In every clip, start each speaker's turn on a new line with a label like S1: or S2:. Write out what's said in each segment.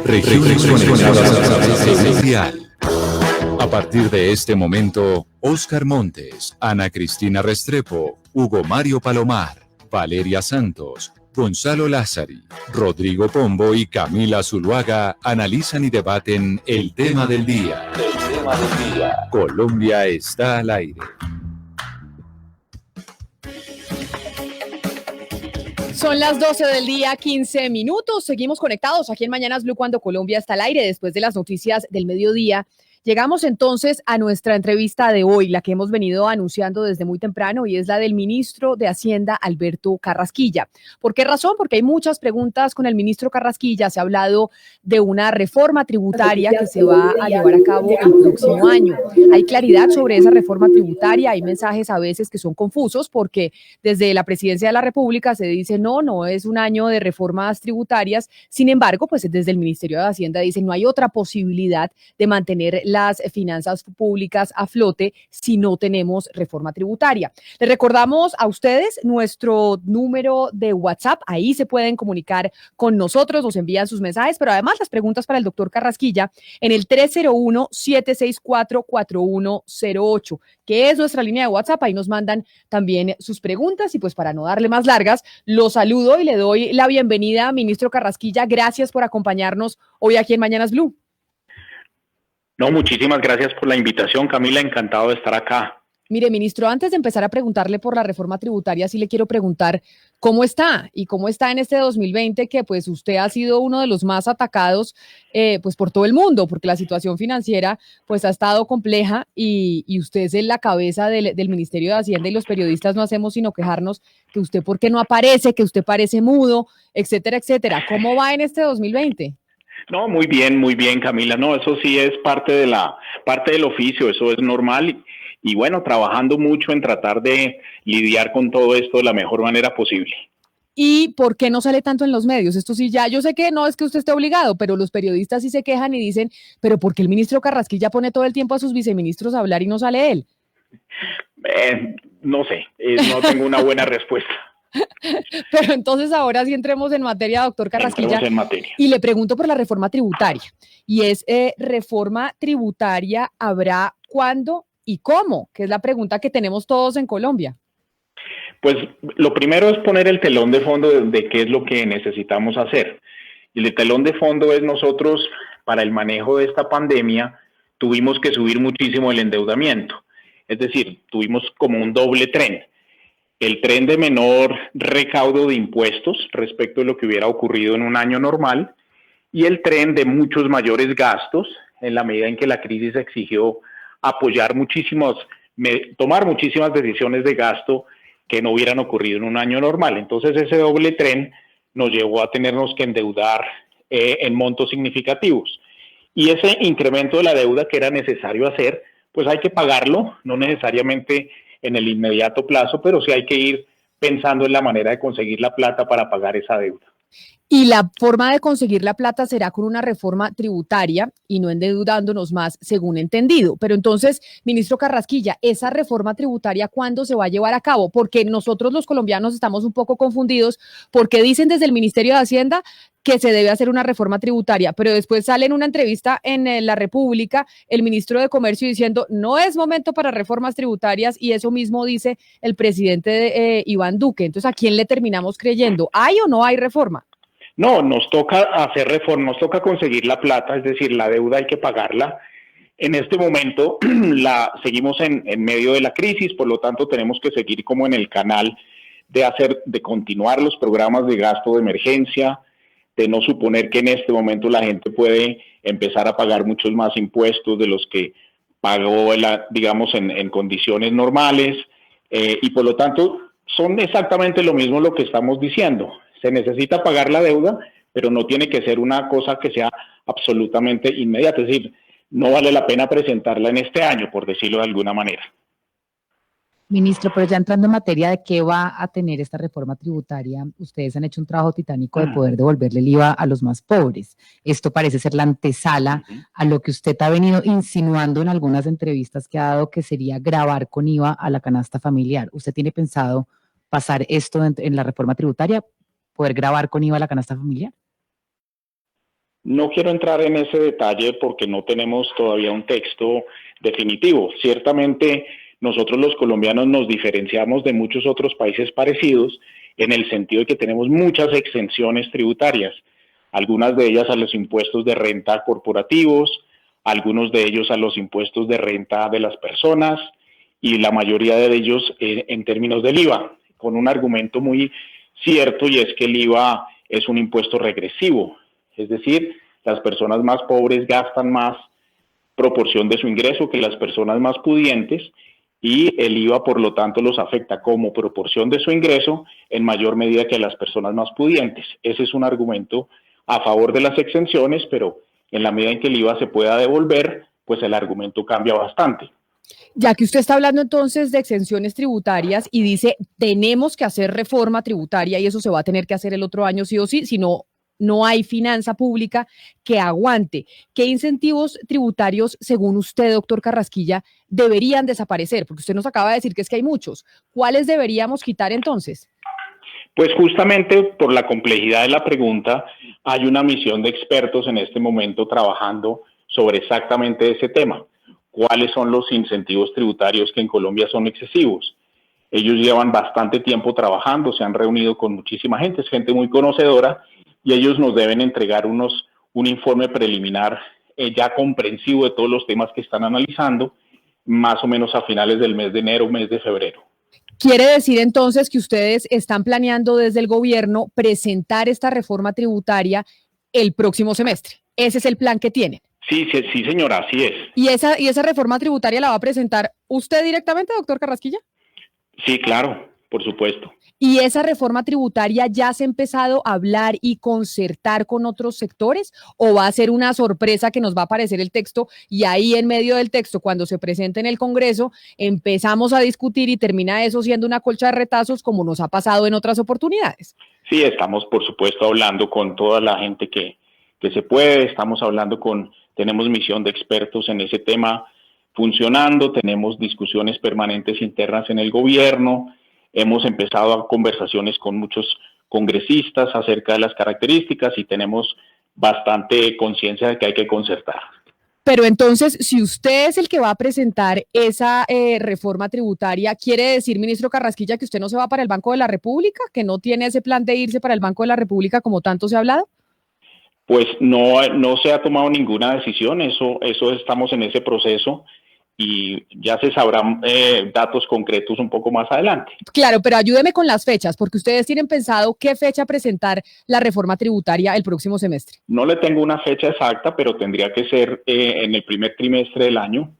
S1: Regiones conectadas a partir de este momento, Oscar Montes, Ana Cristina Restrepo, Hugo Mario Palomar, Valeria Santos, Gonzalo Lázari, Rodrigo Pombo y Camila Zuluaga analizan y debaten el tema del día. Colombia está al aire.
S2: Son las 12 del día, 15 minutos. Seguimos conectados aquí en Mañanas Blue cuando Colombia está al aire después de las noticias del mediodía. Llegamos entonces a nuestra entrevista de hoy, la que hemos venido anunciando desde muy temprano, y es la del ministro de Hacienda, Alberto Carrasquilla. ¿Por qué razón? Porque hay muchas preguntas con el ministro Carrasquilla. Se ha hablado de una reforma tributaria que se va a llevar a cabo el próximo año. Hay claridad sobre esa reforma tributaria. Hay mensajes a veces que son confusos porque desde la Presidencia de la República se dice no es un año de reformas tributarias. Sin embargo, pues desde el Ministerio de Hacienda dicen no hay otra posibilidad de mantener las finanzas públicas a flote si no tenemos reforma tributaria. Les recordamos a ustedes nuestro número de WhatsApp, ahí se pueden comunicar con nosotros, nos envían sus mensajes, pero además las preguntas para el doctor Carrasquilla en el 301-764-4108, que es nuestra línea de WhatsApp. Ahí nos mandan también sus preguntas y pues para no darle más largas, lo saludo y le doy la bienvenida a ministro Carrasquilla. Gracias por acompañarnos hoy aquí en Mañanas Blue.
S3: No, muchísimas gracias por la invitación, Camila, encantado de estar acá.
S2: Mire, ministro, antes de empezar a preguntarle por la reforma tributaria, sí le quiero preguntar cómo está en este 2020, que pues usted ha sido uno de los más atacados pues por todo el mundo, porque la situación financiera pues ha estado compleja y usted es la cabeza del Ministerio de Hacienda y los periodistas no hacemos sino quejarnos que usted por qué no aparece, que usted parece mudo, etcétera, etcétera. ¿Cómo va en este 2020?
S3: No, muy bien, Camila. No, eso sí es parte del oficio, eso es normal. Y bueno, trabajando mucho en tratar de lidiar con todo esto de la mejor manera posible.
S2: ¿Y por qué no sale tanto en los medios? Esto sí, ya yo sé que no es que usted esté obligado, pero los periodistas sí se quejan y dicen, pero ¿por qué el ministro Carrasquilla pone todo el tiempo a sus viceministros a hablar y no sale él?
S3: No sé, no tengo una buena respuesta.
S2: Pero entonces ahora sí entremos en materia, doctor Carrasquilla, y le pregunto por la reforma tributaria. Y es, ¿reforma tributaria habrá cuándo y cómo? Que es la pregunta que tenemos todos en Colombia.
S3: Pues lo primero es poner el telón de fondo de qué es lo que necesitamos hacer. Y el telón de fondo es nosotros, para el manejo de esta pandemia, tuvimos que subir muchísimo el endeudamiento. Es decir, tuvimos como un doble tren. El tren de menor recaudo de impuestos respecto de lo que hubiera ocurrido en un año normal y el tren de muchos mayores gastos en la medida en que la crisis exigió tomar muchísimas decisiones de gasto que no hubieran ocurrido en un año normal. Entonces ese doble tren nos llevó a tenernos que endeudar en montos significativos. Y ese incremento de la deuda que era necesario hacer, pues hay que pagarlo, no necesariamente en el inmediato plazo, pero sí hay que ir pensando en la manera de conseguir la plata para pagar esa deuda.
S2: Y la forma de conseguir la plata será con una reforma tributaria y no endeudándonos más, según entendido. Pero entonces, ministro Carrasquilla, ¿esa reforma tributaria cuándo se va a llevar a cabo? Porque nosotros los colombianos estamos un poco confundidos porque dicen desde el Ministerio de Hacienda que se debe hacer una reforma tributaria, pero después sale en una entrevista en La República el ministro de Comercio diciendo no es momento para reformas tributarias y eso mismo dice el presidente Iván Duque. Entonces, ¿a quién le terminamos creyendo? ¿Hay o no hay reforma?
S3: No, nos toca hacer reforma, nos toca conseguir la plata, es decir, la deuda hay que pagarla. En este momento seguimos en medio de la crisis, por lo tanto tenemos que seguir como en el canal de continuar los programas de gasto de emergencia, de no suponer que en este momento la gente puede empezar a pagar muchos más impuestos de los que pagó, digamos, en condiciones normales, y por lo tanto son exactamente lo mismo lo que estamos diciendo. Se necesita pagar la deuda, pero no tiene que ser una cosa que sea absolutamente inmediata. Es decir, no vale la pena presentarla en este año, por decirlo de alguna manera.
S4: Ministro, pero ya entrando en materia de qué va a tener esta reforma tributaria, ustedes han hecho un trabajo titánico de poder devolverle el IVA a los más pobres. Esto parece ser la antesala a lo que usted ha venido insinuando en algunas entrevistas que ha dado, que sería gravar con IVA a la canasta familiar. ¿Usted tiene pensado pasar esto en la reforma tributaria, poder gravar con IVA a la canasta familiar?
S3: No quiero entrar en ese detalle porque no tenemos todavía un texto definitivo. Ciertamente nosotros los colombianos nos diferenciamos de muchos otros países parecidos en el sentido de que tenemos muchas exenciones tributarias, algunas de ellas a los impuestos de renta corporativos, algunos de ellos a los impuestos de renta de las personas y la mayoría de ellos en términos del IVA, con un argumento muy cierto, y es que el IVA es un impuesto regresivo, es decir, las personas más pobres gastan más proporción de su ingreso que las personas más pudientes, y el IVA por lo tanto los afecta como proporción de su ingreso en mayor medida que a las personas más pudientes. Ese es un argumento a favor de las exenciones, pero en la medida en que el IVA se pueda devolver, pues el argumento cambia bastante.
S2: Ya que usted está hablando entonces de exenciones tributarias y dice, tenemos que hacer reforma tributaria y eso se va a tener que hacer el otro año sí o sí, si no, no hay finanza pública que aguante. ¿Qué incentivos tributarios, según usted, doctor Carrasquilla, deberían desaparecer? Porque usted nos acaba de decir que es que hay muchos. ¿Cuáles deberíamos quitar entonces?
S3: Pues justamente por la complejidad de la pregunta, hay una misión de expertos en este momento trabajando sobre exactamente ese tema. ¿Cuáles son los incentivos tributarios que en Colombia son excesivos? Ellos llevan bastante tiempo trabajando, se han reunido con muchísima gente, es gente muy conocedora, y ellos nos deben entregar un informe preliminar ya comprensivo de todos los temas que están analizando, más o menos a finales del mes de enero, mes de febrero.
S2: ¿Quiere decir entonces que ustedes están planeando desde el gobierno presentar esta reforma tributaria el próximo semestre? Ese es el plan que tienen.
S3: Sí, señora, así es.
S2: ¿Y esa reforma tributaria la va a presentar usted directamente, doctor Carrasquilla?
S3: Sí, claro, por supuesto.
S2: ¿Y esa reforma tributaria ya se ha empezado a hablar y concertar con otros sectores? ¿O va a ser una sorpresa que nos va a aparecer el texto y ahí en medio del texto, cuando se presente en el Congreso, empezamos a discutir y termina eso siendo una colcha de retazos como nos ha pasado en otras oportunidades?
S3: Sí, estamos por supuesto hablando con toda la gente que se puede, tenemos misión de expertos en ese tema funcionando, tenemos discusiones permanentes internas en el gobierno, hemos empezado a conversaciones con muchos congresistas acerca de las características y tenemos bastante conciencia de que hay que concertar.
S2: Pero entonces, si usted es el que va a presentar esa reforma tributaria, ¿quiere decir, ministro Carrasquilla, que usted no se va para el Banco de la República, que no tiene ese plan de irse para el Banco de la República como tanto se ha hablado?
S3: Pues no se ha tomado ninguna decisión, eso estamos en ese proceso y ya se sabrán datos concretos un poco más adelante.
S2: Claro, pero ayúdeme con las fechas, porque ustedes tienen pensado qué fecha presentar la reforma tributaria el próximo semestre.
S3: No le tengo una fecha exacta, pero tendría que ser en el primer trimestre del año.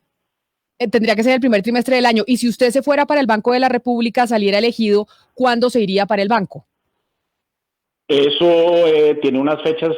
S2: Tendría que ser el primer trimestre del año. Y si usted se fuera para el Banco de la República, saliera elegido, ¿cuándo se iría para el banco?
S3: Eso tiene unas fechas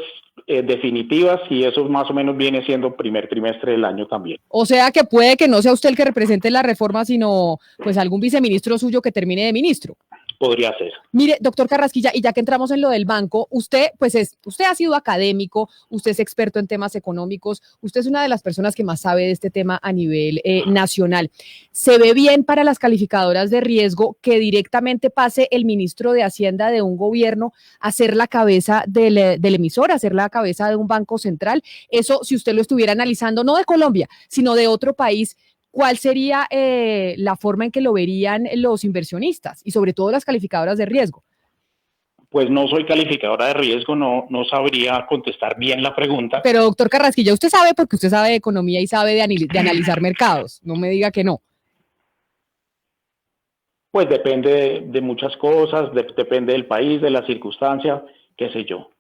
S3: definitivas y eso más o menos viene siendo primer trimestre del año también.
S2: O sea que puede que no sea usted el que represente la reforma, sino pues algún viceministro suyo que termine de ministro.
S3: Podría ser.
S2: Mire, doctor Carrasquilla, y ya que entramos en lo del banco, usted ha sido académico, usted es experto en temas económicos, usted es una de las personas que más sabe de este tema a nivel nacional. ¿Se ve bien para las calificadoras de riesgo que directamente pase el ministro de Hacienda de un gobierno a ser la cabeza del emisor, a ser la cabeza de un banco central? Eso, si usted lo estuviera analizando, no de Colombia, sino de otro país, ¿cuál sería la forma en que lo verían los inversionistas y sobre todo las calificadoras de riesgo?
S3: Pues no soy calificadora de riesgo, no sabría contestar bien la pregunta.
S2: Pero doctor Carrasquilla, usted sabe porque usted sabe de economía y sabe de analizar mercados, no me diga que no.
S3: Pues depende de muchas cosas, depende del país, de la circunstancia, qué sé yo.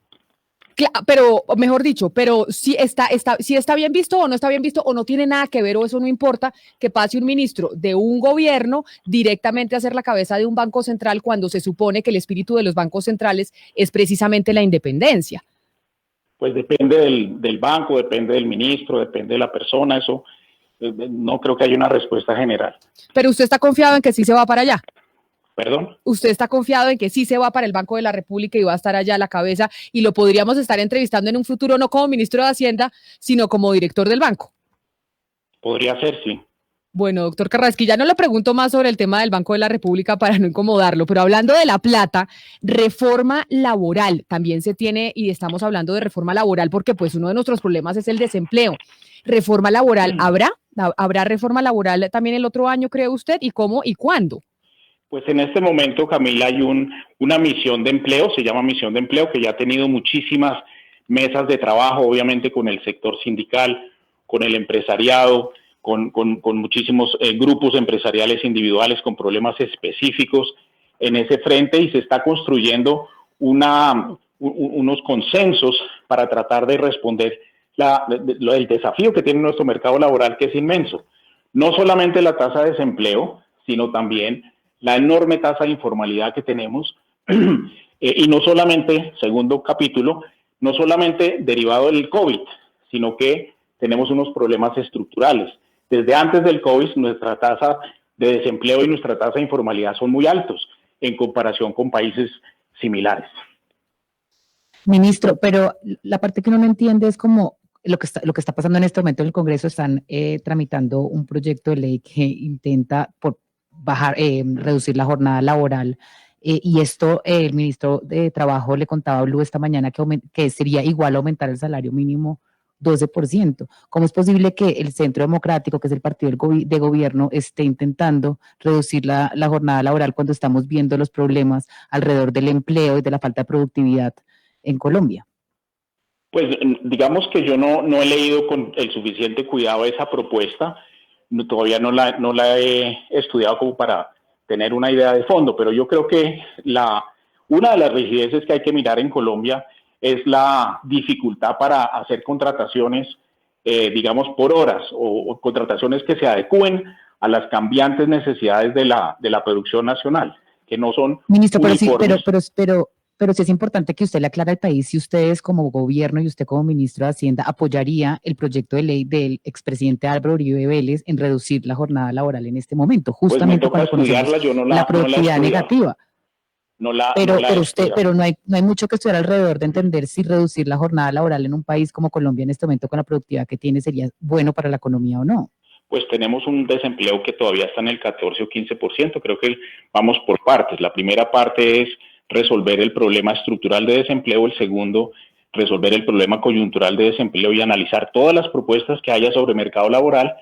S2: Pero, mejor dicho, pero si está bien visto o no está bien visto o no tiene nada que ver o eso no importa que pase un ministro de un gobierno directamente a ser la cabeza de un banco central cuando se supone que el espíritu de los bancos centrales es precisamente la independencia.
S3: Pues depende del banco, depende del ministro, depende de la persona, eso no creo que haya una respuesta general.
S2: Pero usted está confiado en que sí se va para allá.
S3: ¿Perdón?
S2: ¿Usted está confiado en que sí se va para el Banco de la República y va a estar allá a la cabeza y lo podríamos estar entrevistando en un futuro no como ministro de Hacienda, sino como director del banco?
S3: Podría ser, sí.
S2: Bueno, doctor Carrasquilla, no le pregunto más sobre el tema del Banco de la República para no incomodarlo, pero hablando de La Plata, reforma laboral, también se tiene, y estamos hablando de reforma laboral porque pues uno de nuestros problemas es el desempleo. ¿Reforma laboral habrá? ¿Habrá reforma laboral también el otro año, cree usted? ¿Y cómo y cuándo?
S3: Pues en este momento, Camila, hay una misión de empleo, se llama misión de empleo, que ya ha tenido muchísimas mesas de trabajo, obviamente con el sector sindical, con el empresariado, con muchísimos grupos empresariales individuales con problemas específicos en ese frente, y se está construyendo unos consensos para tratar de responder el desafío que tiene nuestro mercado laboral, que es inmenso. No solamente la tasa de desempleo, sino también la enorme tasa de informalidad que tenemos, y no solamente, segundo capítulo, no solamente derivado del COVID, sino que tenemos unos problemas estructurales. Desde antes del COVID, nuestra tasa de desempleo y nuestra tasa de informalidad son muy altos en comparación con países similares.
S4: Ministro, pero la parte que uno no entiende es como lo que está pasando en este momento en el Congreso. Están tramitando un proyecto de ley que intenta reducir la jornada laboral. Y esto, el ministro de Trabajo le contaba a Blue esta mañana que sería igual a aumentar el salario mínimo 12%. ¿Cómo es posible que el Centro Democrático, que es el partido de gobierno, esté intentando reducir la jornada laboral cuando estamos viendo los problemas alrededor del empleo y de la falta de productividad en Colombia?
S3: Pues digamos que yo no he leído con el suficiente cuidado esa propuesta, todavía no la he estudiado como para tener una idea de fondo, pero yo creo que una de las rigideces que hay que mirar en Colombia es la dificultad para hacer contrataciones, digamos, por horas, o contrataciones que se adecúen a las cambiantes necesidades de la producción nacional, que no son
S4: Ministro,
S3: uniformes.
S4: pero sí es importante que usted le aclare al país si ustedes como gobierno y usted como ministro de Hacienda apoyaría el proyecto de ley del expresidente Álvaro Uribe Vélez en reducir la jornada laboral en este momento, justamente
S3: pues
S4: cuando conocemos la productividad negativa. Pero no hay mucho que estudiar alrededor de entender si reducir la jornada laboral en un país como Colombia en este momento con la productividad que tiene sería bueno para la economía o no.
S3: Pues tenemos un desempleo que todavía está en el 14 o 15%, creo que vamos por partes. La primera parte es resolver el problema estructural de desempleo, el segundo, resolver el problema coyuntural de desempleo y analizar todas las propuestas que haya sobre mercado laboral,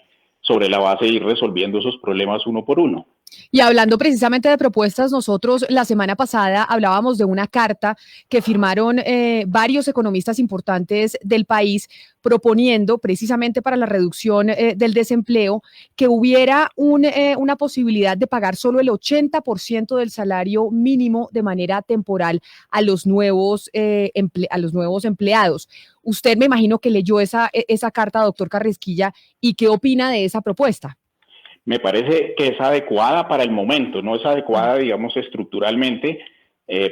S3: sobre la base de ir resolviendo esos problemas uno por uno.
S2: Y hablando precisamente de propuestas, nosotros la semana pasada hablábamos de una carta que firmaron varios economistas importantes del país proponiendo precisamente para la reducción del desempleo que hubiera una posibilidad de pagar solo el 80% del salario mínimo de manera temporal a los nuevos empleados. Usted me imagino que leyó esa carta, doctor Carrasquilla, ¿y qué opina de esa propuesta?
S3: Me parece que es adecuada para el momento, no es adecuada, digamos, estructuralmente,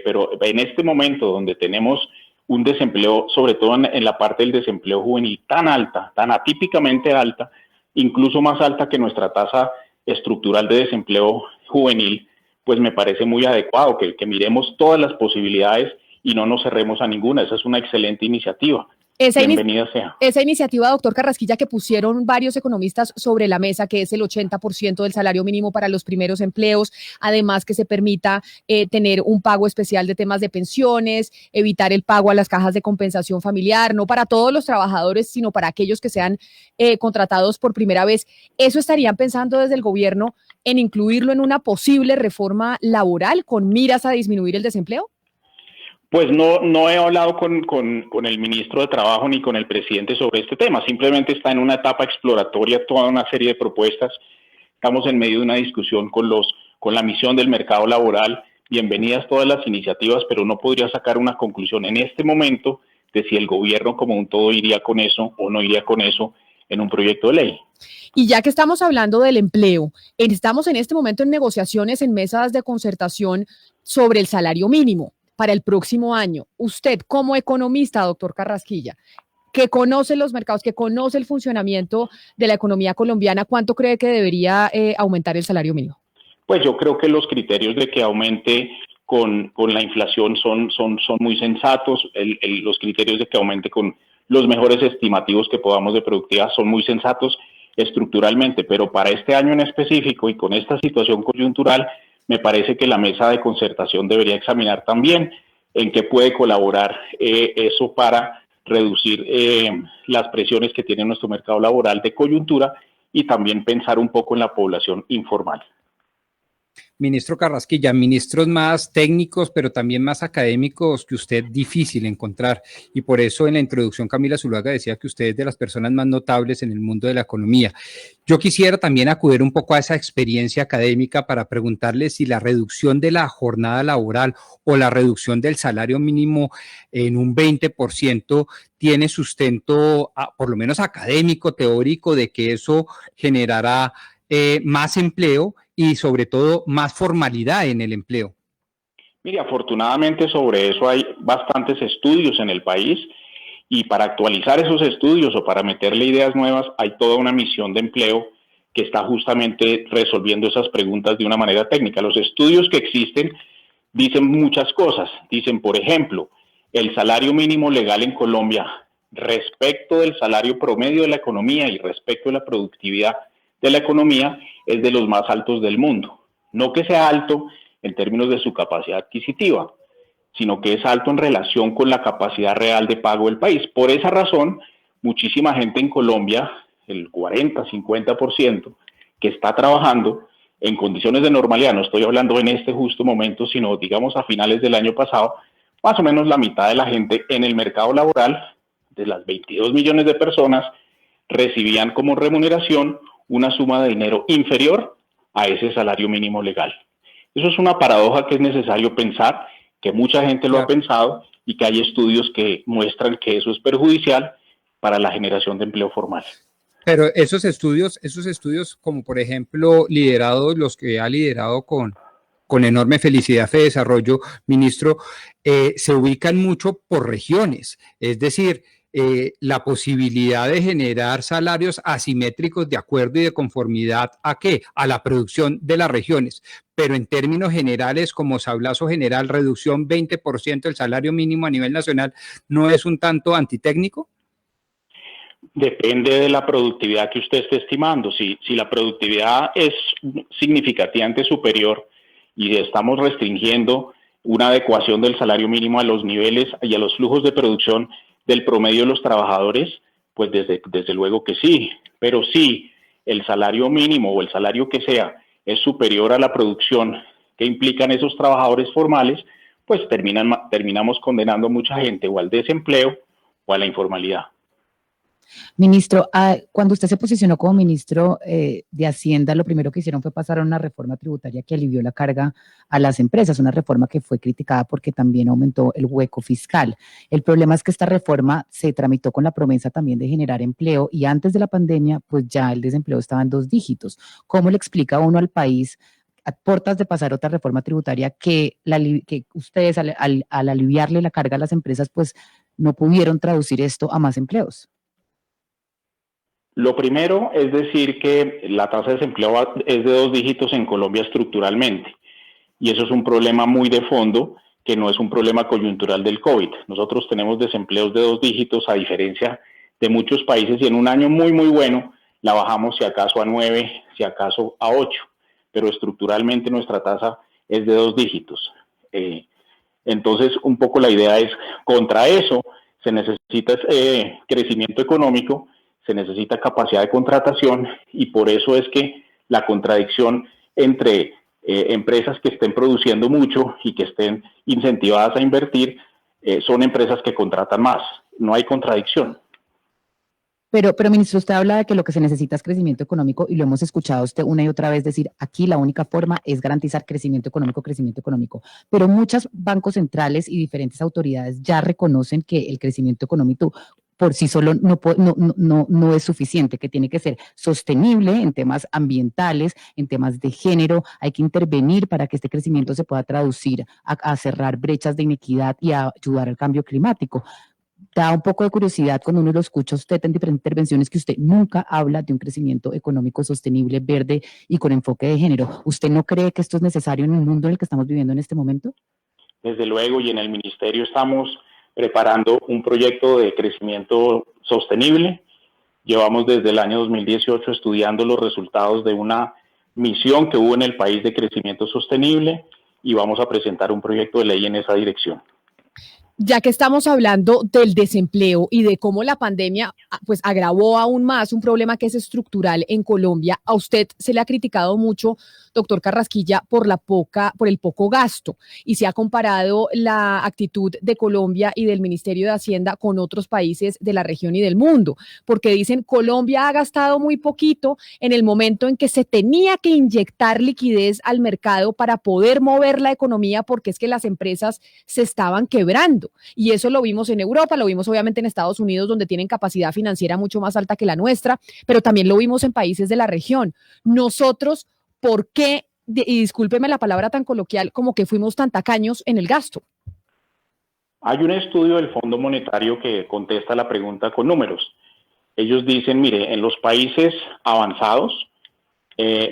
S3: pero en este momento donde tenemos un desempleo, sobre todo en la parte del desempleo juvenil, tan alta, tan atípicamente alta, incluso más alta que nuestra tasa estructural de desempleo juvenil, pues me parece muy adecuado que miremos todas las posibilidades y no nos cerremos a ninguna. Esa es una excelente iniciativa. Bienvenida sea.
S2: Esa iniciativa, doctor Carrasquilla, que pusieron varios economistas sobre la mesa, que es el 80% del salario mínimo para los primeros empleos, además que se permita tener un pago especial de temas de pensiones, evitar el pago a las cajas de compensación familiar, no para todos los trabajadores, sino para aquellos que sean contratados por primera vez. ¿Eso estarían pensando desde el gobierno en incluirlo en una posible reforma laboral con miras a disminuir el desempleo?
S3: Pues no he hablado con el ministro de Trabajo ni con el presidente sobre este tema. Simplemente está en una etapa exploratoria toda una serie de propuestas. Estamos en medio de una discusión con la misión del mercado laboral. Bienvenidas todas las iniciativas, pero no podría sacar una conclusión en este momento de si el gobierno como un todo iría con eso o no iría con eso en un proyecto de ley.
S2: Y ya que estamos hablando del empleo, estamos en este momento en negociaciones en mesas de concertación sobre el salario mínimo para el próximo año. Usted, como economista, doctor Carrasquilla, que conoce los mercados, que conoce el funcionamiento de la economía colombiana, ¿cuánto cree que debería aumentar el salario mínimo?
S3: Pues yo creo que los criterios de que aumente con la inflación son muy sensatos. Los criterios de que aumente con los mejores estimativos que podamos de productividad son muy sensatos. estructuralmente, pero para este año en específico y con esta situación coyuntural, me parece que la mesa de concertación debería examinar también en qué puede colaborar eso para reducir las presiones que tiene nuestro mercado laboral de coyuntura y también pensar un poco en la población informal.
S5: Ministro Carrasquilla, ministros más técnicos, pero también más académicos que usted difícil encontrar. Y por eso en la introducción Camila Zuluaga decía que usted es de las personas más notables en el mundo de la economía. Yo quisiera también acudir un poco a esa experiencia académica para preguntarle si la reducción de la jornada laboral o la reducción del salario mínimo en un 20% tiene sustento, por lo menos académico, teórico, de que eso generará más empleo y sobre todo más formalidad en el empleo.
S3: Mire, afortunadamente sobre eso hay bastantes estudios en el país y para actualizar esos estudios o para meterle ideas nuevas hay toda una misión de empleo que está justamente resolviendo esas preguntas de una manera técnica. Los estudios que existen dicen muchas cosas. Dicen, por ejemplo, el salario mínimo legal en Colombia respecto del salario promedio de la economía y respecto de la productividad de la economía es de los más altos del mundo. No que sea alto en términos de su capacidad adquisitiva, sino que es alto en relación con la capacidad real de pago del país. Por esa razón, muchísima gente en Colombia, el 40-50%, que está trabajando en condiciones de normalidad, no estoy hablando en este justo momento, sino digamos a finales del año pasado, más o menos la mitad de la gente en el mercado laboral, de las 22 millones de personas, recibían como remuneración una suma de dinero inferior a ese salario mínimo legal. Eso es una paradoja que es necesario pensar, que mucha gente lo ha pensado y que hay estudios que muestran que eso es perjudicial para la generación de empleo formal.
S5: Pero esos estudios como por ejemplo los que ha liderado con enorme felicidad Fede Desarrollo, ministro, se ubican mucho por regiones, es decir, la posibilidad de generar salarios asimétricos de acuerdo y de conformidad ¿a qué? A la producción de las regiones. Pero en términos generales, como sablazo general, reducción 20% del salario mínimo a nivel nacional, ¿no es un tanto antitécnico?
S3: Depende de la productividad que usted esté estimando. Si la productividad es significativamente superior y estamos restringiendo una adecuación del salario mínimo a los niveles y a los flujos de producción del promedio de los trabajadores, pues desde luego que sí, pero si el salario mínimo o el salario que sea es superior a la producción que implican esos trabajadores formales, pues terminamos condenando a mucha gente o al desempleo o a la informalidad.
S4: Ministro, cuando usted se posicionó como ministro de Hacienda, lo primero que hicieron fue pasar a una reforma tributaria que alivió la carga a las empresas, una reforma que fue criticada porque también aumentó el hueco fiscal. El problema es que esta reforma se tramitó con la promesa también de generar empleo y antes de la pandemia, pues ya el desempleo estaba en 2 dígitos. ¿Cómo le explica uno al país, a puertas de pasar otra reforma tributaria, que ustedes al aliviarle la carga a las empresas, pues no pudieron traducir esto a más empleos?
S3: Lo primero es decir que la tasa de desempleo es de 2 dígitos en Colombia estructuralmente y eso es un problema muy de fondo que no es un problema coyuntural del COVID. Nosotros tenemos desempleos de 2 dígitos a diferencia de muchos países y en un año muy bueno la bajamos si acaso a 9, si acaso a 8, pero estructuralmente nuestra tasa es de 2 dígitos. Entonces un poco la idea es contra eso se necesita crecimiento económico, se necesita capacidad de contratación y por eso es que la contradicción entre empresas que estén produciendo mucho y que estén incentivadas a invertir son empresas que contratan más. No hay contradicción.
S4: Pero, ministro, usted habla de que lo que se necesita es crecimiento económico y lo hemos escuchado usted una y otra vez decir, aquí la única forma es garantizar crecimiento económico. Pero muchos bancos centrales y diferentes autoridades ya reconocen que el crecimiento económico por sí solo no es suficiente, que tiene que ser sostenible en temas ambientales, en temas de género. Hay que intervenir para que este crecimiento se pueda traducir a cerrar brechas de inequidad y a ayudar al cambio climático. Da un poco de curiosidad cuando uno lo escucha a usted en diferentes intervenciones que usted nunca habla de un crecimiento económico sostenible, verde y con enfoque de género. ¿Usted no cree que esto es necesario en el mundo en el que estamos viviendo en este momento?
S3: Desde luego, y en el ministerio estamos preparando un proyecto de crecimiento sostenible Llevamos desde el año 2018 estudiando los resultados de una misión que hubo en el país de crecimiento sostenible y vamos a presentar un proyecto de ley en esa dirección.
S2: Ya que estamos hablando del desempleo y de cómo la pandemia pues agravó aún más un problema que es estructural en Colombia, a usted se le ha criticado mucho, doctor Carrasquilla, por el poco gasto, y se ha comparado la actitud de Colombia y del Ministerio de Hacienda con otros países de la región y del mundo, porque dicen Colombia ha gastado muy poquito en el momento en que se tenía que inyectar liquidez al mercado para poder mover la economía, porque es que las empresas se estaban quebrando. Y eso lo vimos en Europa, lo vimos obviamente en Estados Unidos, donde tienen capacidad financiera mucho más alta que la nuestra, pero también lo vimos en países de la región. Nosotros, ¿por qué, y discúlpeme la palabra tan coloquial, como que fuimos tan tacaños en el gasto?
S3: Hay un estudio del Fondo Monetario que contesta la pregunta con números. Ellos dicen, mire, en los países avanzados,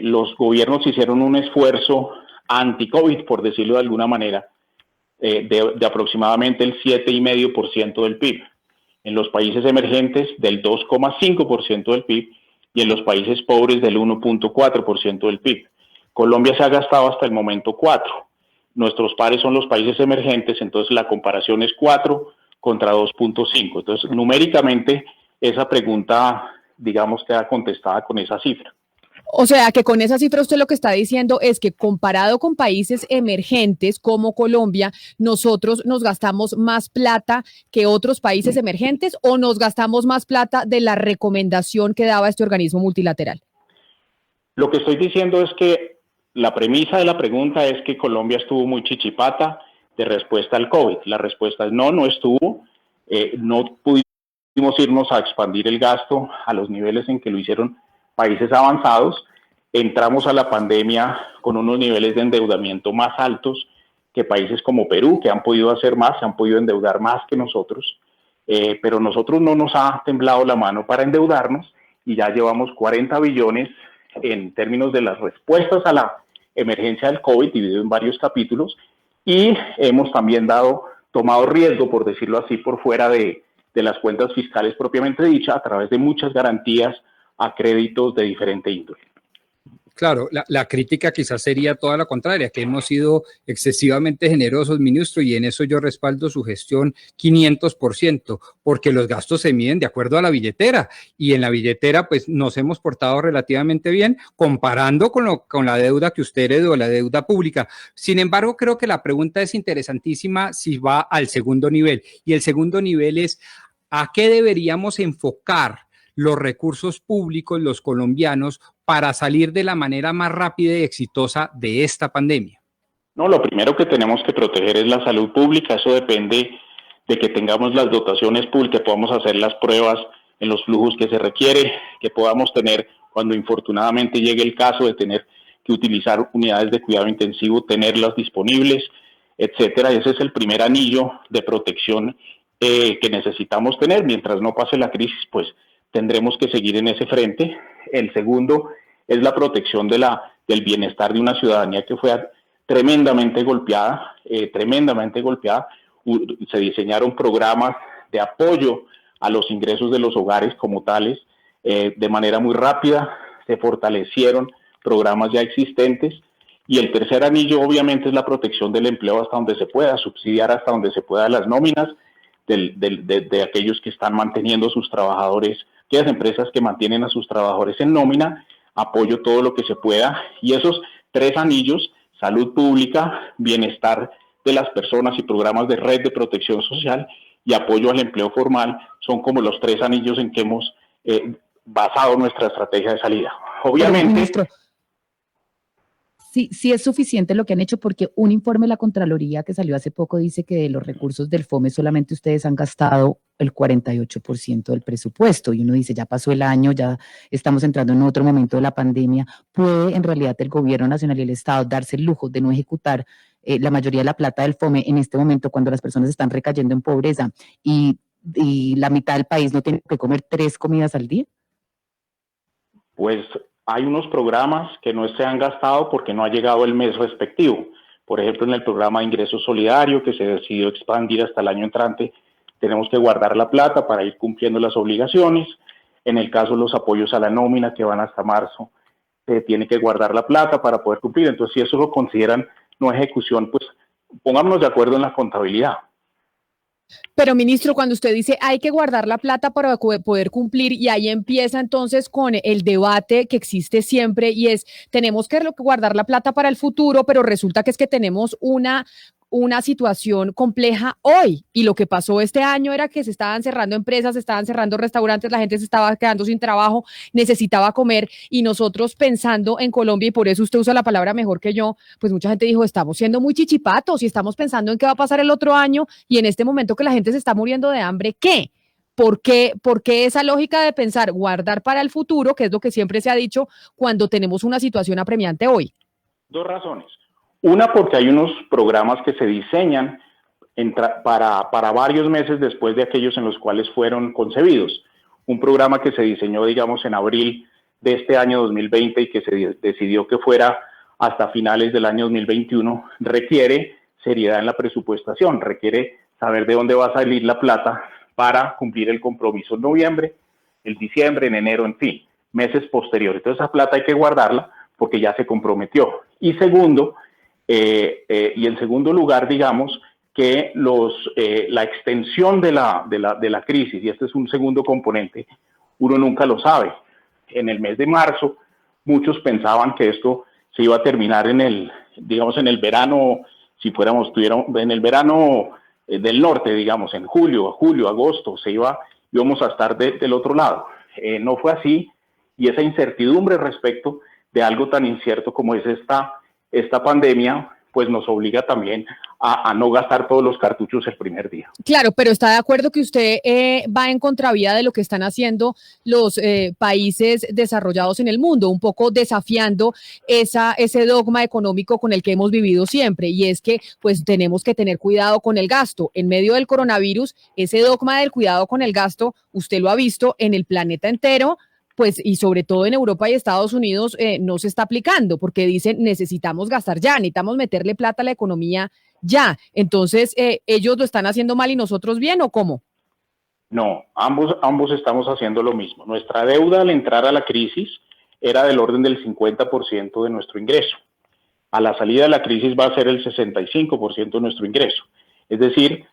S3: los gobiernos hicieron un esfuerzo anti-COVID, por decirlo de alguna manera, de aproximadamente el 7,5% del PIB. En los países emergentes del 2,5% del PIB y en los países pobres del 1,4% del PIB. Colombia se ha gastado hasta el momento 4%. Nuestros pares son los países emergentes, entonces la comparación es 4 contra 2,5. Entonces, numéricamente, esa pregunta, digamos, queda contestada con esa cifra.
S2: O sea, que con esa cifra usted lo que está diciendo es que comparado con países emergentes como Colombia, nosotros nos gastamos más plata que otros países emergentes, ¿o nos gastamos más plata de la recomendación que daba este organismo multilateral?
S3: Lo que estoy diciendo es que la premisa de la pregunta es que Colombia estuvo muy chichipata de respuesta al COVID. La respuesta es no estuvo. No pudimos irnos a expandir el gasto a los niveles en que lo hicieron países avanzados. Entramos a la pandemia con unos niveles de endeudamiento más altos que países como Perú, que han podido hacer más, se han podido endeudar más que nosotros, pero nosotros no nos ha temblado la mano para endeudarnos y ya llevamos 40 billones en términos de las respuestas a la emergencia del COVID, dividido en varios capítulos, y hemos también tomado riesgo, por decirlo así, por fuera de las cuentas fiscales propiamente dichas, a través de muchas garantías a créditos de diferente índole.
S5: Claro, la crítica quizás sería toda la contraria, que hemos sido excesivamente generosos, ministro, y en eso yo respaldo su gestión 500%, porque los gastos se miden de acuerdo a la billetera, y en la billetera pues nos hemos portado relativamente bien comparando con la deuda que usted heredó, la deuda pública. Sin embargo, creo que la pregunta es interesantísima si va al segundo nivel, y el segundo nivel es ¿a qué deberíamos enfocar los recursos públicos, los colombianos, para salir de la manera más rápida y exitosa de esta pandemia?
S3: No, lo primero que tenemos que proteger es la salud pública. Eso depende de que tengamos las dotaciones públicas, que podamos hacer las pruebas en los flujos que se requiere, que podamos tener, cuando infortunadamente llegue el caso de tener que utilizar unidades de cuidado intensivo, tenerlas disponibles, etcétera. Ese es el primer anillo de protección que necesitamos tener. Mientras no pase la crisis, pues tendremos que seguir en ese frente. El segundo es la protección del bienestar de una ciudadanía que fue tremendamente golpeada. Se diseñaron programas de apoyo a los ingresos de los hogares como tales de manera muy rápida. Se fortalecieron programas ya existentes. Y el tercer anillo, obviamente, es la protección del empleo hasta donde se pueda, subsidiar hasta donde se pueda las nóminas de aquellos que están manteniendo a sus trabajadores, aquellas empresas que mantienen a sus trabajadores en nómina, apoyo todo lo que se pueda. Y esos tres anillos, salud pública, bienestar de las personas y programas de red de protección social y apoyo al empleo formal, son como los tres anillos en que hemos basado nuestra estrategia de salida. Obviamente...
S4: Sí es suficiente lo que han hecho, porque un informe de la Contraloría que salió hace poco dice que de los recursos del FOME solamente ustedes han gastado el 48% del presupuesto, y uno dice, ya pasó el año, ya estamos entrando en otro momento de la pandemia. ¿Puede en realidad el gobierno nacional y el Estado darse el lujo de no ejecutar la mayoría de la plata del FOME en este momento cuando las personas están recayendo en pobreza y la mitad del país no tiene que comer 3 comidas al día?
S3: Pues hay unos programas que no se han gastado porque no ha llegado el mes respectivo. Por ejemplo, en el programa de ingreso solidario, que se decidió expandir hasta el año entrante, tenemos que guardar la plata para ir cumpliendo las obligaciones. En el caso de los apoyos a la nómina que van hasta marzo, se tiene que guardar la plata para poder cumplir. Entonces, si eso lo consideran no ejecución, pues pongámonos de acuerdo en la contabilidad.
S2: Pero, ministro, cuando usted dice hay que guardar la plata para poder cumplir, y ahí empieza entonces con el debate que existe siempre, y es, tenemos que guardar la plata para el futuro, pero resulta que es que tenemos una situación compleja hoy, y lo que pasó este año era que se estaban cerrando empresas, se estaban cerrando restaurantes, la gente se estaba quedando sin trabajo, necesitaba comer, y nosotros pensando en Colombia, y por eso usted usa la palabra mejor que yo, pues mucha gente dijo, estamos siendo muy chichipatos y estamos pensando en qué va a pasar el otro año, y en este momento que la gente se está muriendo de hambre, ¿qué? ¿Por qué esa lógica de pensar guardar para el futuro, que es lo que siempre se ha dicho, cuando tenemos una situación apremiante hoy?
S3: Dos razones. Una, porque hay unos programas que se diseñan para varios meses después de aquellos en los cuales fueron concebidos. Un programa que se diseñó, digamos, en abril de este año 2020 y que se decidió que fuera hasta finales del año 2021, requiere seriedad en la presupuestación, requiere saber de dónde va a salir la plata para cumplir el compromiso en noviembre, el diciembre, en enero, en fin, meses posteriores. Entonces, esa plata hay que guardarla porque ya se comprometió. Y segundo, y en segundo lugar, digamos, que la extensión de la crisis, y este es un segundo componente, uno nunca lo sabe. En el mes de marzo, muchos pensaban que esto se iba a terminar en el verano, estuviéramos en el verano del norte, digamos, en julio, agosto, íbamos a estar del otro lado. No fue así, y esa incertidumbre respecto de algo tan incierto como es esta pandemia, pues nos obliga también a no gastar todos los cartuchos el primer día.
S2: Claro, pero está de acuerdo que usted va en contravía de lo que están haciendo los países desarrollados en el mundo, un poco desafiando ese dogma económico con el que hemos vivido siempre, y es que pues tenemos que tener cuidado con el gasto. En medio del coronavirus, ese dogma del cuidado con el gasto, usted lo ha visto en el planeta entero, pues, y sobre todo en Europa y Estados Unidos no se está aplicando, porque dicen necesitamos gastar ya, necesitamos meterle plata a la economía ya. Entonces, ¿ellos lo están haciendo mal y nosotros bien, o cómo?
S3: No, ambos estamos haciendo lo mismo. Nuestra deuda al entrar a la crisis era del orden del 50% de nuestro ingreso. A la salida de la crisis va a ser el 65% de nuestro ingreso. Es decir,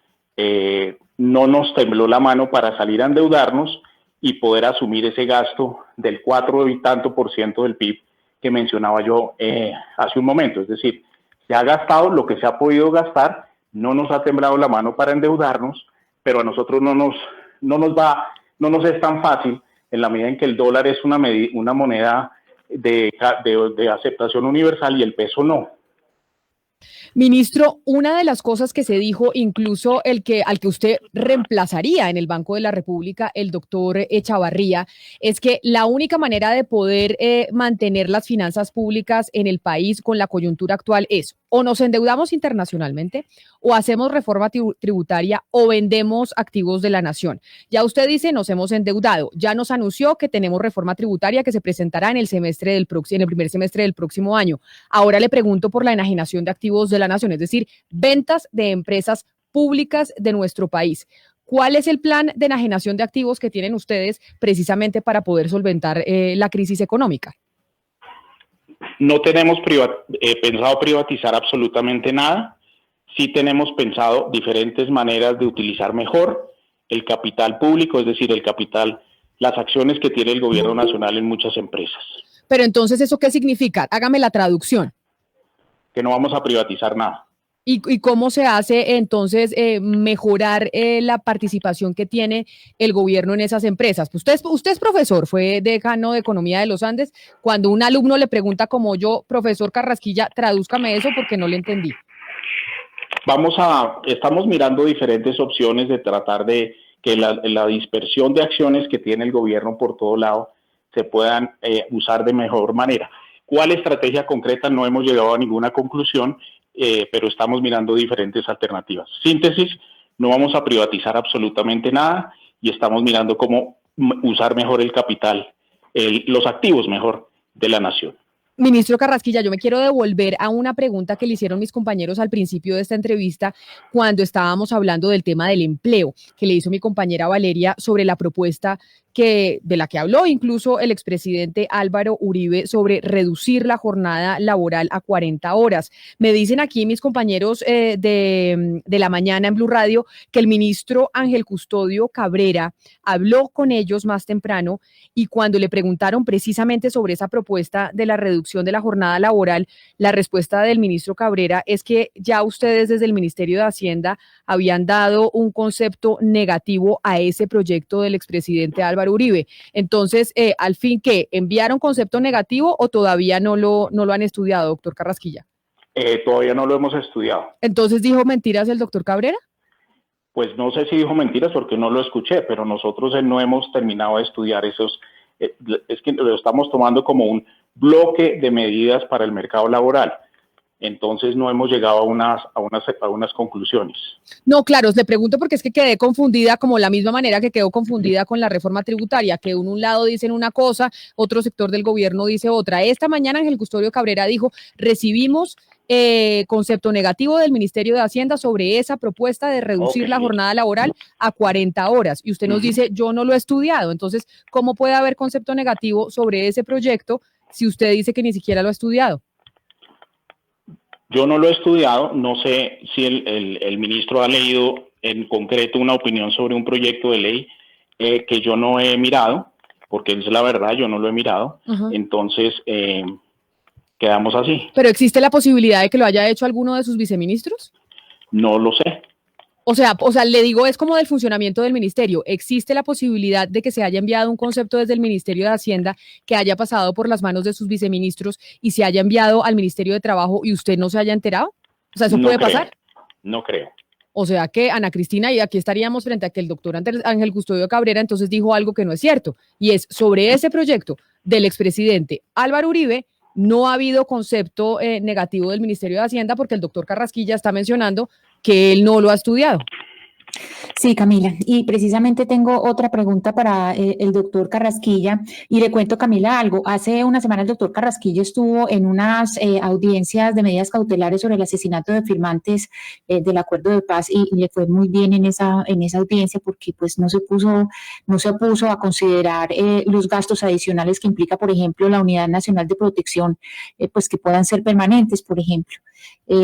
S3: no nos tembló la mano para salir a endeudarnos y poder asumir ese gasto del 4 y tanto por ciento del PIB que mencionaba yo hace un momento. Es decir, se ha gastado lo que se ha podido gastar, no nos ha temblado la mano para endeudarnos, pero a nosotros no nos es tan fácil, en la medida en que el dólar es una moneda de aceptación universal y el peso no.
S2: Ministro, una de las cosas que se dijo, incluso al que usted reemplazaría en el Banco de la República, el doctor Echavarría, es que la única manera de poder mantener las finanzas públicas en el país con la coyuntura actual es o nos endeudamos internacionalmente, o hacemos reforma tributaria, o vendemos activos de la nación. Ya usted dice, nos hemos endeudado. Ya nos anunció que tenemos reforma tributaria que se presentará en el primer semestre del próximo año. Ahora le pregunto por la enajenación de activos de la nación, es decir, ventas de empresas públicas de nuestro país. ¿Cuál es el plan de enajenación de activos que tienen ustedes precisamente para poder solventar la crisis económica?
S3: No tenemos pensado privatizar absolutamente nada. Sí tenemos pensado diferentes maneras de utilizar mejor el capital público, es decir, las acciones que tiene el gobierno nacional en muchas empresas.
S2: Pero entonces, ¿eso qué significa? Hágame la traducción.
S3: Que no vamos a privatizar nada.
S2: ¿Y cómo se hace entonces mejorar la participación que tiene el gobierno en esas empresas? Pues usted es profesor, fue decano de Economía de los Andes. Cuando un alumno le pregunta como yo, profesor Carrasquilla, tradúzcame eso porque no le entendí.
S3: Estamos mirando diferentes opciones de tratar de que la dispersión de acciones que tiene el gobierno por todo lado se puedan usar de mejor manera. ¿Cuál estrategia concreta? No hemos llegado a ninguna conclusión, pero estamos mirando diferentes alternativas. Síntesis, no vamos a privatizar absolutamente nada y estamos mirando cómo usar mejor el capital, los activos mejor de la nación.
S2: Ministro Carrasquilla, yo me quiero devolver a una pregunta que le hicieron mis compañeros al principio de esta entrevista cuando estábamos hablando del tema del empleo, que le hizo mi compañera Valeria sobre la propuesta de la que habló incluso el expresidente Álvaro Uribe sobre reducir la jornada laboral a 40 horas. Me dicen aquí mis compañeros de la mañana en Blue Radio que el ministro Ángel Custodio Cabrera habló con ellos más temprano y cuando le preguntaron precisamente sobre esa propuesta de la reducción de la jornada laboral, la respuesta del ministro Cabrera es que ya ustedes desde el Ministerio de Hacienda habían dado un concepto negativo a ese proyecto del expresidente Álvaro Uribe. Entonces, al fin, ¿qué? ¿Enviaron concepto negativo o todavía no lo han estudiado, doctor Carrasquilla?
S3: Todavía no lo hemos estudiado.
S2: Entonces, ¿dijo mentiras el doctor Cabrera?
S3: Pues no sé si dijo mentiras porque no lo escuché, pero nosotros no hemos terminado de estudiar esos, es que lo estamos tomando como un bloque de medidas para el mercado laboral. Entonces no hemos llegado a unas conclusiones.
S2: No, claro, le pregunto porque es que quedé confundida como la misma manera que quedó confundida con la reforma tributaria, que un lado dicen una cosa, otro sector del gobierno dice otra. Esta mañana Ángel Custodio Cabrera dijo, recibimos concepto negativo del Ministerio de Hacienda sobre esa propuesta de reducir la jornada laboral a 40 horas. Y usted nos dice, yo no lo he estudiado. Entonces, ¿cómo puede haber concepto negativo sobre ese proyecto si usted dice que ni siquiera lo ha estudiado?
S3: Yo no lo he estudiado, no sé si el ministro ha leído en concreto una opinión sobre un proyecto de ley que yo no he mirado, porque es la verdad, yo no lo he mirado. Entonces, quedamos así.
S2: ¿Pero existe la posibilidad de que lo haya hecho alguno de sus viceministros?
S3: No lo sé.
S2: O sea, le digo, es como del funcionamiento del ministerio. ¿Existe la posibilidad de que se haya enviado un concepto desde el Ministerio de Hacienda que haya pasado por las manos de sus viceministros y se haya enviado al Ministerio de Trabajo y usted no se haya enterado? O sea, ¿eso puede pasar?
S3: No creo.
S2: O sea que Ana Cristina, y aquí estaríamos frente a que el doctor Ángel Custodio Cabrera entonces dijo algo que no es cierto, y es sobre ese proyecto del expresidente Álvaro Uribe. No ha habido concepto negativo del Ministerio de Hacienda porque el doctor Carrasquilla está mencionando que él no lo ha estudiado.
S6: Sí, Camila, y precisamente tengo otra pregunta para el doctor Carrasquilla, y le cuento, Camila, algo. Hace una semana el doctor Carrasquilla estuvo en unas audiencias de medidas cautelares sobre el asesinato de firmantes del acuerdo de paz y le fue muy bien en esa audiencia porque pues no se opuso a considerar los gastos adicionales que implica, por ejemplo, la Unidad Nacional de Protección, pues que puedan ser permanentes, por ejemplo.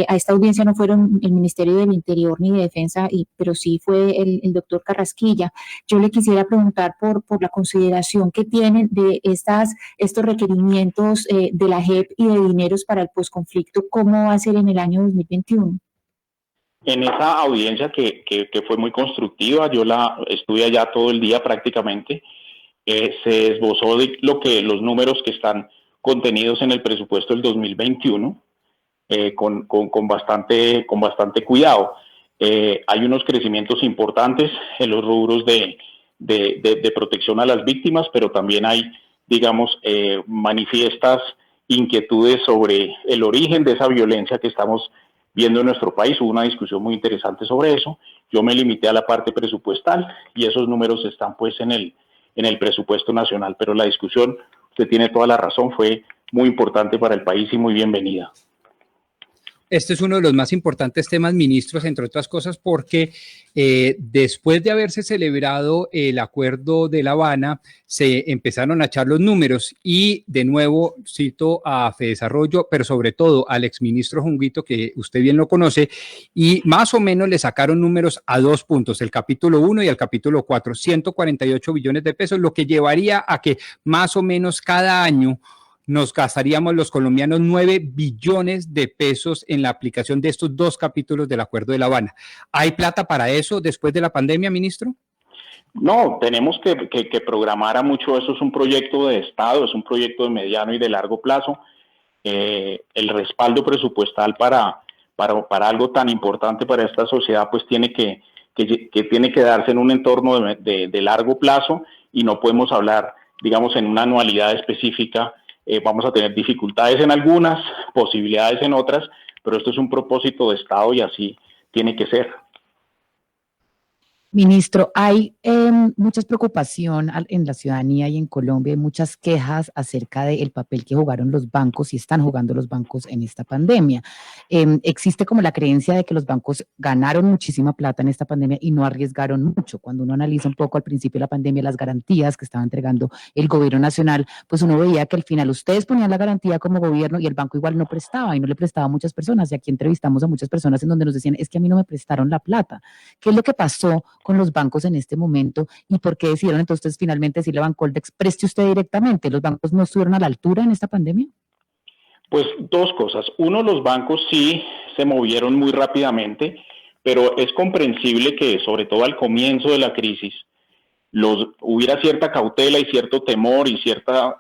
S6: A esta audiencia no fueron el Ministerio del Interior ni de Defensa, pero sí fue el doctor Carrasquilla. Yo le quisiera preguntar por la consideración que tienen de estos requerimientos de la JEP y de dineros para el posconflicto, ¿cómo va a ser en el año 2021?
S3: En esa audiencia que fue muy constructiva, yo la estudié ya todo el día prácticamente, se esbozó los números que están contenidos en el presupuesto del 2021, con bastante cuidado. Hay unos crecimientos importantes en los rubros de protección a las víctimas, pero también hay, digamos, manifiestas inquietudes sobre el origen de esa violencia que estamos viendo en nuestro país. Hubo una discusión muy interesante sobre eso. Yo me limité a la parte presupuestal y esos números están pues en el presupuesto nacional, pero la discusión, usted tiene toda la razón, fue muy importante para el país y muy bienvenida.
S5: Este es uno de los más importantes temas, ministros, entre otras cosas, porque después de haberse celebrado el acuerdo de La Habana, se empezaron a echar los números y, de nuevo, cito a Fedesarrollo, pero sobre todo al exministro Junguito, que usted bien lo conoce, y más o menos le sacaron números a 2 puntos, el capítulo 1 y el capítulo 4, 148 billones de pesos, lo que llevaría a que más o menos cada año nos gastaríamos los colombianos 9 billones de pesos en la aplicación de estos 2 capítulos del Acuerdo de La Habana. ¿Hay plata para eso después de la pandemia, ministro?
S3: No, tenemos que programar a mucho. Eso es un proyecto de Estado, es un proyecto de mediano y de largo plazo. El respaldo presupuestal para algo tan importante para esta sociedad, pues tiene que darse en un entorno de largo plazo y no podemos hablar, digamos, en una anualidad específica. Vamos a tener dificultades en algunas, posibilidades en otras, pero esto es un propósito de Estado y así tiene que ser.
S4: Ministro, hay mucha preocupación en la ciudadanía y en Colombia, hay muchas quejas acerca del papel que jugaron los bancos y están jugando los bancos en esta pandemia. Existe como la creencia de que los bancos ganaron muchísima plata en esta pandemia y no arriesgaron mucho. Cuando uno analiza un poco al principio de la pandemia las garantías que estaba entregando el gobierno nacional, pues uno veía que al final ustedes ponían la garantía como gobierno y el banco igual no prestaba y no le prestaba a muchas personas. Y aquí entrevistamos a muchas personas en donde nos decían, es que a mí no me prestaron la plata. ¿Qué es lo que pasó con los bancos en este momento y por qué decidieron entonces finalmente decirle a Bancoldex, preste usted directamente? ¿Los bancos no estuvieron a la altura en esta pandemia?
S3: Pues dos cosas. Uno, los bancos sí se movieron muy rápidamente, pero es comprensible que, sobre todo al comienzo de la crisis, hubiera cierta cautela y cierto temor y cierta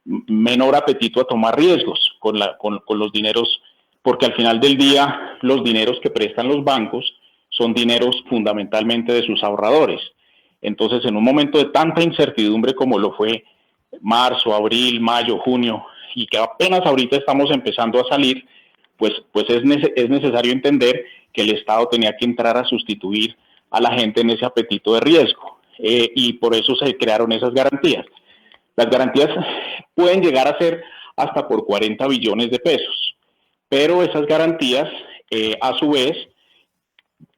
S3: menor apetito a tomar riesgos con los dineros, porque al final del día los dineros que prestan los bancos son dineros fundamentalmente de sus ahorradores. Entonces, en un momento de tanta incertidumbre como lo fue marzo, abril, mayo, junio, y que apenas ahorita estamos empezando a salir, pues es necesario entender que el Estado tenía que entrar a sustituir a la gente en ese apetito de riesgo. Y por eso se crearon esas garantías. Las garantías pueden llegar a ser hasta por 40 billones de pesos, pero esas garantías, a su vez,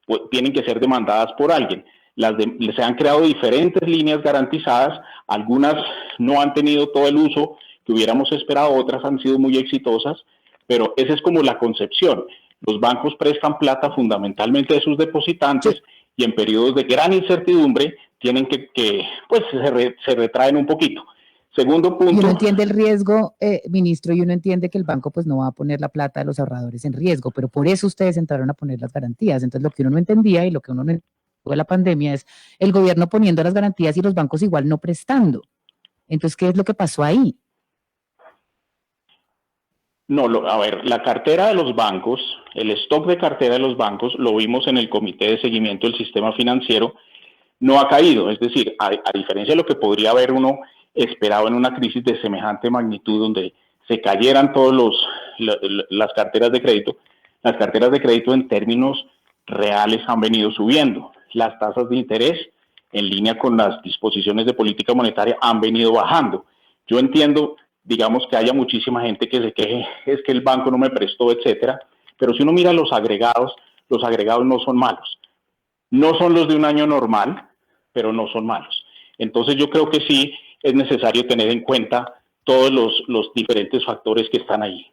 S3: pues, tienen que ser demandadas por alguien. Se han creado diferentes líneas garantizadas, algunas no han tenido todo el uso que hubiéramos esperado, otras han sido muy exitosas, pero esa es como la concepción. Los bancos prestan plata fundamentalmente de sus depositantes y en periodos de gran incertidumbre tienen que pues se retraen un poquito. Segundo punto.
S4: Y uno entiende el riesgo, ministro, y uno entiende que el banco pues no va a poner la plata de los ahorradores en riesgo, pero por eso ustedes entraron a poner las garantías. Entonces lo que uno no entendía y lo que uno no entendió de la pandemia es el gobierno poniendo las garantías y los bancos igual no prestando. Entonces, ¿qué es lo que pasó ahí?
S3: No, a ver, la cartera de los bancos, el stock de cartera de los bancos, lo vimos en el Comité de Seguimiento del Sistema Financiero, no ha caído. Es decir, a diferencia de lo que podría haber uno esperado en una crisis de semejante magnitud, donde se cayeran las carteras de crédito, las carteras de crédito en términos reales han venido subiendo. Las tasas de interés, en línea con las disposiciones de política monetaria, han venido bajando. Yo entiendo, digamos, que haya muchísima gente que se queje, es que el banco no me prestó, etcétera, pero si uno mira los agregados no son malos. No son los de un año normal, pero no son malos. Entonces yo creo que sí es necesario tener en cuenta todos los diferentes factores que están ahí.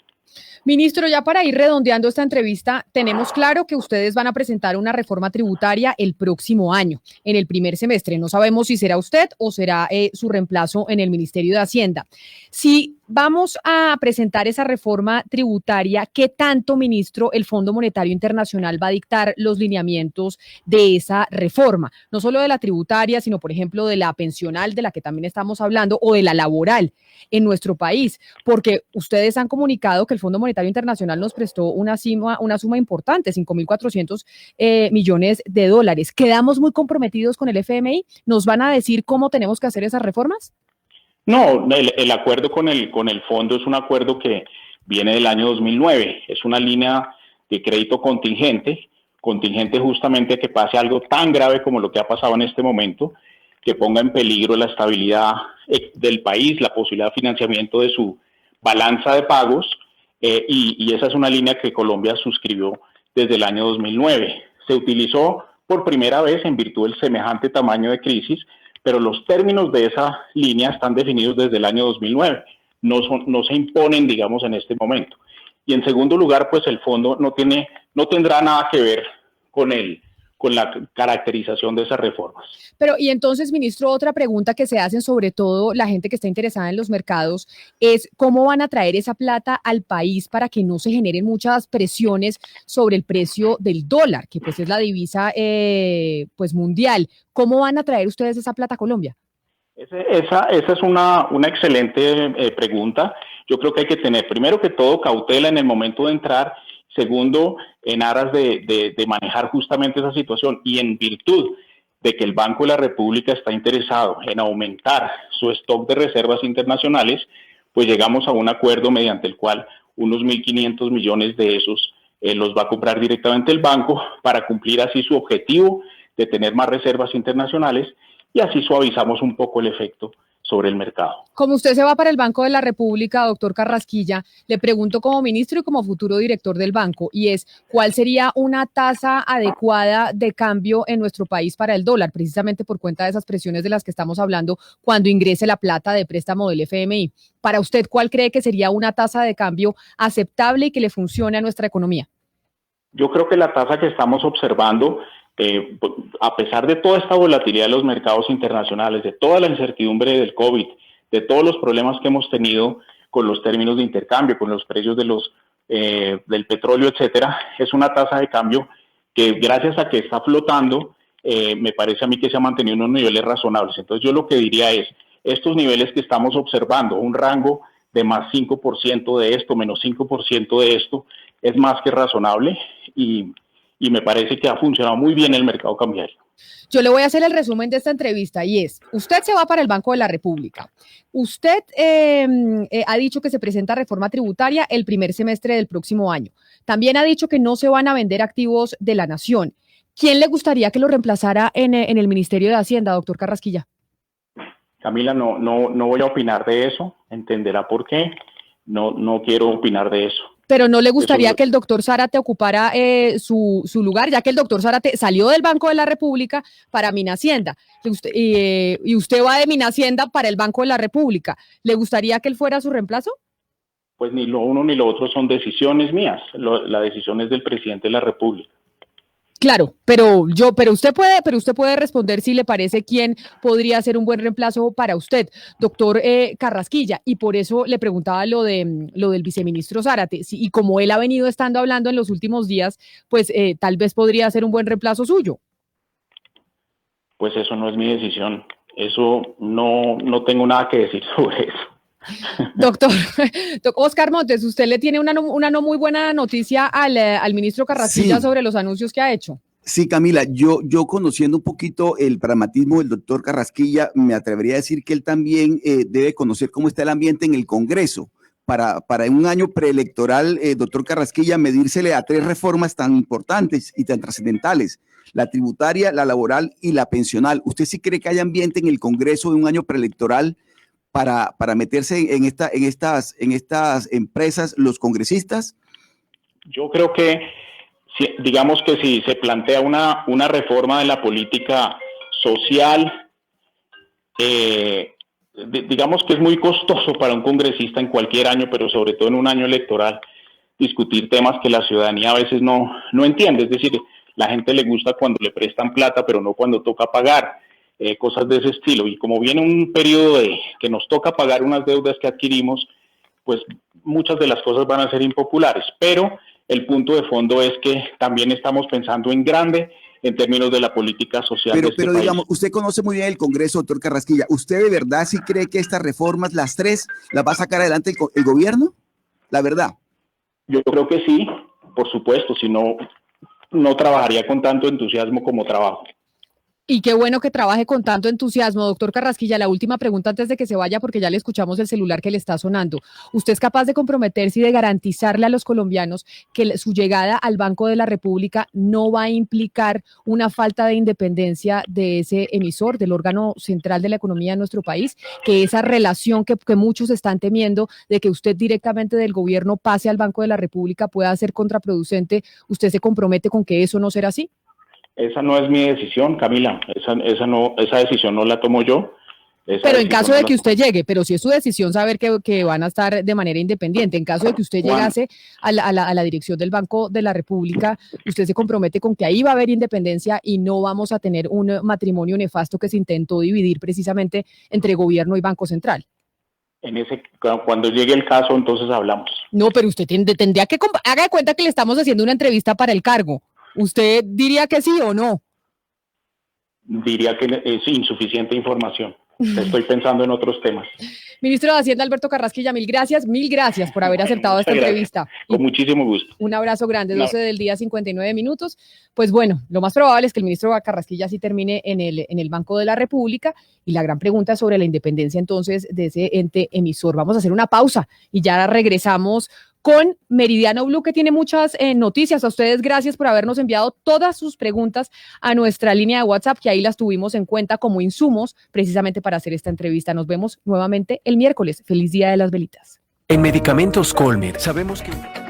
S2: Ministro, ya para ir redondeando esta entrevista, tenemos claro que ustedes van a presentar una reforma tributaria el próximo año, en el primer semestre. No sabemos si será usted o será su reemplazo en el Ministerio de Hacienda. Si vamos a presentar esa reforma tributaria, ¿qué tanto, ministro, el Fondo Monetario Internacional va a dictar los lineamientos de esa reforma? No solo de la tributaria, sino, por ejemplo, de la pensional, de la que también estamos hablando, o de la laboral en nuestro país, porque ustedes han comunicado que el Fondo Monetario Internacional nos prestó una suma importante, 5.400 millones de dólares. ¿Quedamos muy comprometidos con el FMI? ¿Nos van a decir cómo tenemos que hacer esas reformas?
S3: No, el acuerdo con el fondo es un acuerdo que viene del año 2009. Es una línea de crédito contingente justamente que pase algo tan grave como lo que ha pasado en este momento, que ponga en peligro la estabilidad del país, la posibilidad de financiamiento de su balanza de pagos, y esa es una línea que Colombia suscribió desde el año 2009. Se utilizó por primera vez en virtud del semejante tamaño de crisis, pero los términos de esa línea están definidos desde el año 2009, no se imponen, digamos, en este momento. Y en segundo lugar, pues el fondo no tendrá nada que ver con la caracterización de esas reformas.
S2: Pero, y entonces, ministro, otra pregunta que se hacen sobre todo la gente que está interesada en los mercados es cómo van a traer esa plata al país para que no se generen muchas presiones sobre el precio del dólar, que pues es la divisa pues mundial. ¿Cómo van a traer ustedes esa plata a Colombia?
S3: Esa es una excelente pregunta. Yo creo que hay que tener, primero que todo, cautela en el momento de entrar. Segundo, en aras de manejar justamente esa situación y en virtud de que el Banco de la República está interesado en aumentar su stock de reservas internacionales, pues llegamos a un acuerdo mediante el cual unos 1.500 millones de esos los va a comprar directamente el banco para cumplir así su objetivo de tener más reservas internacionales y así suavizamos un poco el efecto sobre el mercado.
S2: Como usted se va para el Banco de la República, doctor Carrasquilla, le pregunto como ministro y como futuro director del banco, y es, ¿cuál sería una tasa adecuada de cambio en nuestro país para el dólar, precisamente por cuenta de esas presiones de las que estamos hablando cuando ingrese la plata de préstamo del FMI? Para usted, ¿cuál cree que sería una tasa de cambio aceptable y que le funcione a nuestra economía?
S3: Yo creo que la tasa que estamos observando, a pesar de toda esta volatilidad de los mercados internacionales, de toda la incertidumbre del COVID, de todos los problemas que hemos tenido con los términos de intercambio, con los precios de del petróleo, etcétera, es una tasa de cambio que gracias a que está flotando, me parece a mí que se ha mantenido en unos niveles razonables. Entonces yo lo que diría es, estos niveles que estamos observando, un rango de más 5% de esto, menos 5% de esto, es más que razonable y me parece que ha funcionado muy bien el mercado cambiario.
S2: Yo le voy a hacer el resumen de esta entrevista y es, usted se va para el Banco de la República. Usted ha dicho que se presenta reforma tributaria el primer semestre del próximo año. También ha dicho que no se van a vender activos de la nación. ¿Quién le gustaría que lo reemplazara en el Ministerio de Hacienda, doctor Carrasquilla?
S3: Camila, no voy a opinar de eso, entenderá por qué. No quiero opinar de eso.
S2: Pero ¿no le gustaría que el doctor Zárate ocupara su lugar, ya que el doctor Zárate salió del Banco de la República para Minhacienda y usted va de Minhacienda para el Banco de la República? ¿Le gustaría que él fuera su reemplazo?
S3: Pues ni lo uno ni lo otro son decisiones mías. La decisión es del presidente de la República.
S2: Claro, pero usted puede responder si le parece quién podría ser un buen reemplazo para usted, doctor Carrasquilla, y por eso le preguntaba lo del viceministro Zárate, y como él ha venido estando hablando en los últimos días, pues tal vez podría ser un buen reemplazo suyo.
S3: Pues eso no es mi decisión, eso no tengo nada que decir sobre eso.
S2: Doctor Oscar Montes, usted le tiene una no muy buena noticia al ministro Carrasquilla sobre los anuncios que ha hecho.
S7: Sí, Camila, yo conociendo un poquito el pragmatismo del doctor Carrasquilla, me atrevería a decir que él también debe conocer cómo está el ambiente en el Congreso. Para un año preelectoral, doctor Carrasquilla, medírsele a 3 reformas tan importantes y tan trascendentales: la tributaria, la laboral y la pensional. ¿Usted sí cree que hay ambiente en el Congreso de un año preelectoral para meterse en estas empresas los congresistas?
S3: Yo creo que, digamos que si se plantea una reforma de la política social, digamos que es muy costoso para un congresista en cualquier año, pero sobre todo en un año electoral, discutir temas que la ciudadanía a veces no entiende. Es decir, la gente le gusta cuando le prestan plata, pero no cuando toca pagar. Cosas de ese estilo, y como viene un periodo que nos toca pagar unas deudas que adquirimos, pues muchas de las cosas van a ser impopulares, pero el punto de fondo es que también estamos pensando en grande en términos de la política social de este
S7: pero
S3: país.
S7: Digamos, usted conoce muy bien el Congreso, doctor Carrasquilla. ¿Usted de verdad sí cree que estas reformas, las 3, las va a sacar adelante el gobierno? La verdad.
S3: Yo creo que sí, por supuesto, si no trabajaría con tanto entusiasmo como trabajo.
S2: Y qué bueno que trabaje con tanto entusiasmo. Doctor Carrasquilla, la última pregunta antes de que se vaya, porque ya le escuchamos el celular que le está sonando. ¿Usted es capaz de comprometerse y de garantizarle a los colombianos que su llegada al Banco de la República no va a implicar una falta de independencia de ese emisor, del órgano central de la economía de nuestro país? Que esa relación que muchos están temiendo de que usted directamente del gobierno pase al Banco de la República pueda ser contraproducente, ¿usted se compromete con que eso no será así?
S3: Esa no es mi decisión, Camila. Esa decisión no la tomo yo.
S2: Pero en caso de que usted llegue, pero si es su decisión saber que van a estar de manera independiente, en caso de que usted llegase a la dirección del Banco de la República, usted se compromete con que ahí va a haber independencia y no vamos a tener un matrimonio nefasto que se intentó dividir precisamente entre gobierno y Banco Central.
S3: Cuando llegue el caso, entonces hablamos.
S2: No, pero usted tendría que haga de cuenta que le estamos haciendo una entrevista para el cargo. ¿Usted diría que sí o no?
S3: Diría que es insuficiente información. Estoy pensando en otros temas.
S2: Ministro de Hacienda, Alberto Carrasquilla, mil gracias por haber aceptado esta entrevista.
S3: Con muchísimo gusto.
S2: Un abrazo grande, 12 del día, 59 minutos. Pues bueno, lo más probable es que el ministro Carrasquilla sí termine en el Banco de la República, y la gran pregunta es sobre la independencia entonces de ese ente emisor. Vamos a hacer una pausa y ya regresamos con Meridiano Blue, que tiene muchas noticias. A ustedes, gracias por habernos enviado todas sus preguntas a nuestra línea de WhatsApp, que ahí las tuvimos en cuenta como insumos precisamente para hacer esta entrevista. Nos vemos nuevamente el miércoles. Feliz Día de las Velitas.
S8: En Medicamentos Colmed sabemos que...